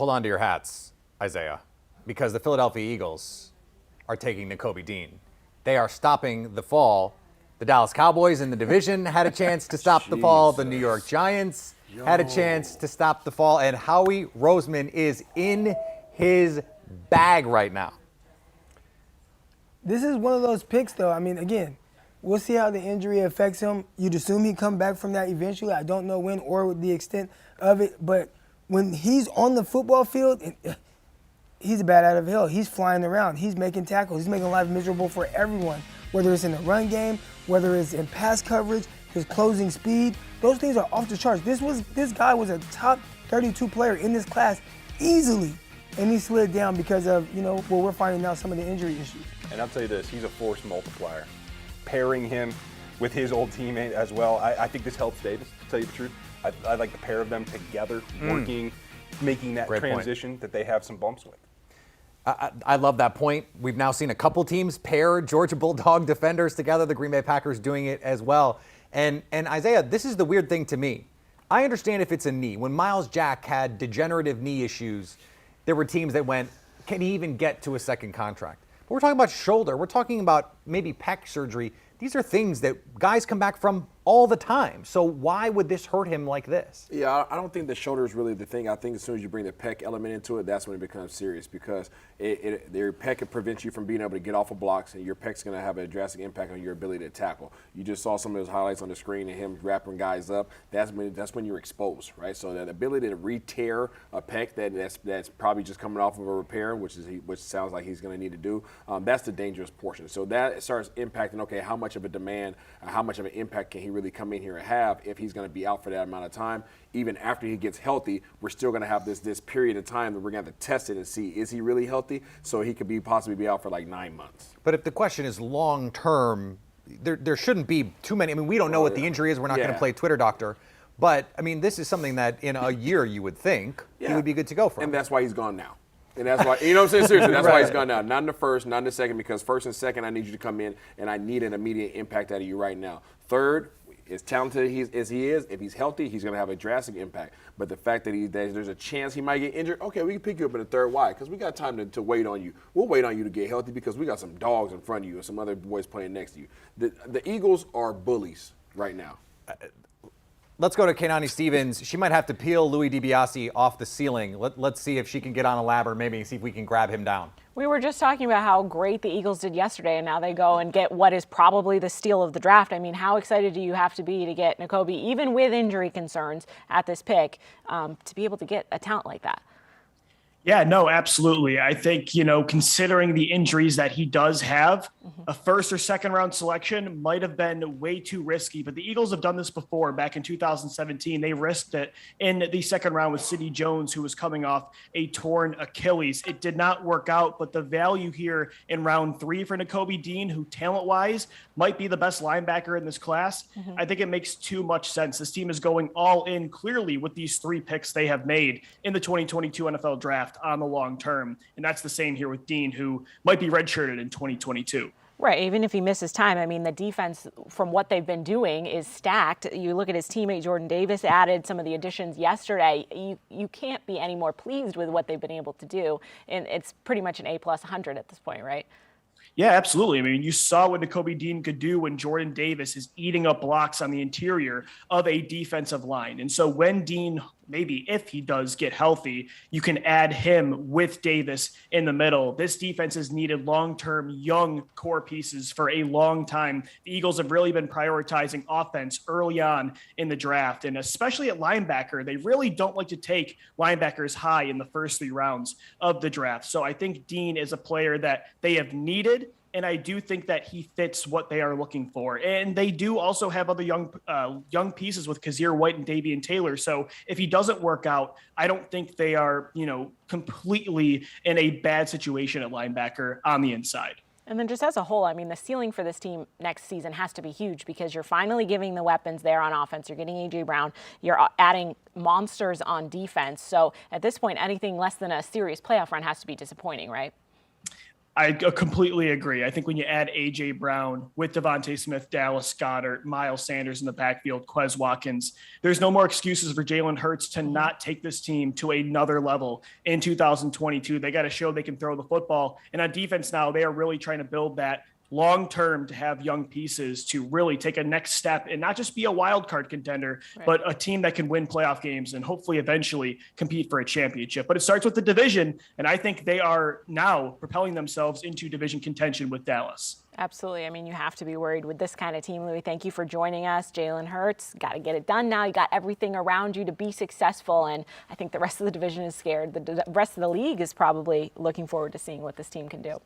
Hold on to your hats, Isaiah, because the Philadelphia Eagles are taking Nakobe Dean. They are stopping the fall. The Dallas Cowboys in the division had a chance to stop the fall. The New York Giants had a chance to stop the fall. And Howie Roseman is in his bag right now. This is one of those picks, though. I mean, again, we'll see how the injury affects him. You'd assume he'd come back from that eventually. I don't know when or the extent of it. But when he's on the football field, he's a bat out of hell. He's flying around. He's making tackles. He's making life miserable for everyone, whether it's in the run game, whether it's in pass coverage, his closing speed. Those things are off the charts. This guy was a top 32 player in this class easily, and he slid down because of, what we're finding now, some of the injury issues. And I'll tell you this, he's a force multiplier. Pairing him with his old teammate as well, I think this helps Davis, to tell you the truth. I like the pair of them together, working, making that Great transition point. that they have some bumps with. I love that point. We've now seen a couple teams pair Georgia Bulldog defenders together. The Green Bay Packers doing it as well. And Isaiah, this is the weird thing to me. I understand if it's a knee. When Miles Jack had degenerative knee issues, there were teams that went, can he even get to a second contract? But we're talking about shoulder. We're talking about maybe pec surgery. These are things that guys come back from all the time. So why would this hurt him like this? Yeah, I don't think the shoulder is really the thing. I think as soon as you bring the pec element into it, that's when it becomes serious, because your pec prevents you from being able to get off of blocks, and your pec's going to have a drastic impact on your ability to tackle. You just saw some of those highlights on the screen of him wrapping guys up. That's when you're exposed, right? So that ability to re-tear a pec that's probably just coming off of a repair, which sounds like he's going to need to do. That's the dangerous portion. So that starts impacting. Okay, how much of a demand, how much of an impact can he really come in here and have if he's going to be out for that amount of time? Even after he gets healthy, we're still going to have this period of time that we're going to have to test it and see, is he really healthy? So he could possibly be out for like 9 months. But if the question is long term, there shouldn't be too many. I mean, we don't know what the injury is. We're not going to play Twitter doctor. But, I mean, this is something that in a year you would think he would be good to go for. And that's why he's gone now. And that's why, you know what I'm saying? Seriously, that's why he's gone now. Not in the first, not in the second, because first and second, I need you to come in, and I need an immediate impact out of you right now. Third, as talented as he is, if he's healthy, he's going to have a drastic impact. But the fact that there's a chance he might get injured, okay, we can pick you up in the third. Why? Because we got time to wait on you. We'll wait on you to get healthy because we got some dogs in front of you and some other boys playing next to you. The Eagles are bullies right now. Let's go to Kainani Stevens. She might have to peel Louis DiBiase off the ceiling. Let's see if she can get on a ladder, maybe see if we can grab him down. We were just talking about how great the Eagles did yesterday, and now they go and get what is probably the steal of the draft. I mean, how excited do you have to be to get Nakobe, even with injury concerns at this pick, to be able to get a talent like that? Yeah, no, absolutely. I think, considering the injuries that he does have, a first or second round selection might have been way too risky. But the Eagles have done this before. Back in 2017, they risked it in the second round with Sidney Jones, who was coming off a torn Achilles. It did not work out, but the value here in round 3 for Nakobe Dean, who talent-wise might be the best linebacker in this class, I think it makes too much sense. This team is going all in clearly with these 3 picks they have made in the 2022 NFL draft on the long term. And that's the same here with Dean, who might be redshirted in 2022. Right. Even if he misses time, I mean, the defense from what they've been doing is stacked. You look at his teammate Jordan Davis added some of the additions yesterday. You can't be any more pleased with what they've been able to do. And it's pretty much an A+ 100 at this point, right? Yeah, absolutely. I mean, you saw what Nakobe Dean could do when Jordan Davis is eating up blocks on the interior of a defensive line. And so when Dean, maybe if he does get healthy, you can add him with Davis in the middle. This defense has needed long-term young core pieces for a long time. The Eagles have really been prioritizing offense early on in the draft, and especially at linebacker. They really don't like to take linebackers high in the first 3 rounds of the draft. So I think Dean is a player that they have needed, and I do think that he fits what they are looking for. And they do also have other young pieces with Kazir White and Davian Taylor. So if he doesn't work out, I don't think they are, completely in a bad situation at linebacker on the inside. And then just as a whole, I mean, the ceiling for this team next season has to be huge because you're finally giving the weapons there on offense. You're getting A.J. Brown. You're adding monsters on defense. So at this point, anything less than a serious playoff run has to be disappointing, right? I completely agree. I think when you add A.J. Brown with Devontae Smith, Dallas Goedert, Miles Sanders in the backfield, Quez Watkins, there's no more excuses for Jalen Hurts to not take this team to another level in 2022. They got to show they can throw the football. And on defense now, they are really trying to build that long-term to have young pieces to really take a next step and not just be a wild card contender, but a team that can win playoff games and hopefully eventually compete for a championship. But it starts with the division, and I think they are now propelling themselves into division contention with Dallas. Absolutely. I mean, you have to be worried with this kind of team, Louis. Thank you for joining us. Jalen Hurts, got to get it done now. You got everything around you to be successful, and I think the rest of the division is scared. The rest of the league is probably looking forward to seeing what this team can do.